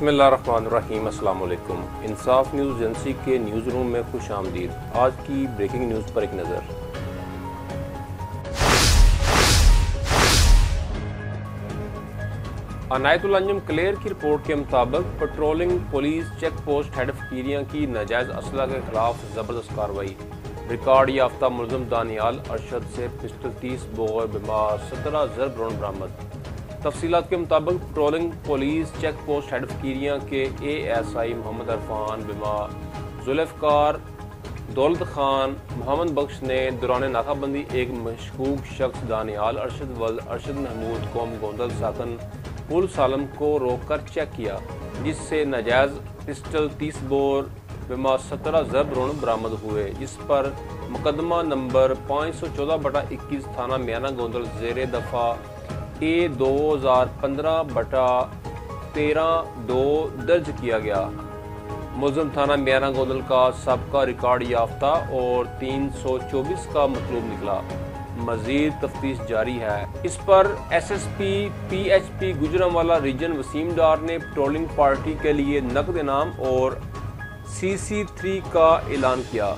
بسم اللہ الرحمن الرحیم۔ السلام علیکم۔ انصاف نیوز ایجنسی کے نیوز روم میں خوش آمدید۔ آج کی بریکنگ نیوز پر ایک نظر۔ عنایت الانجم کلیر کی رپورٹ کے مطابق patrolling police check post head Faqirian کی ناجائز اسلحہ کے خلاف زبردست کارروائی۔ ریکارڈ یافتہ ملزم دانیال ارشد سے پسٹل 30 بور بما 17 ضرب راؤنڈ برآمد۔ تفصیلات کے مطابق patrolling police check post head Faqirian کے ASI محمد عرفان بما ذوالفقار دولت خان محمد بخش نے دوران ناکہ بندی ایک مشکوک شخص دانیال ارشد ولد ارشد محمود قوم گوندل ساکن پل سالم کو روک کر چیک کیا، جس سے ناجائز پسٹل 30 بور بما 17 ضرب راؤنڈ برآمد ہوئے، جس پر مقدمہ نمبر 514/21 تھانہ میانہ گوندل زیر دفعہ A2015/13-2 درج کیا گیا۔ ملزم تھانہ میانہ گوندل کا سابقہ ریکارڈ یافتہ اور 324 کا مطلوب نکلا۔ مزید تفتیش جاری ہے۔ اس پر SSP PHP Gujranwala region Waseem Dar نے پیٹرولنگ پارٹی کے لیے نقد انعام اور CC3 کا اعلان کیا۔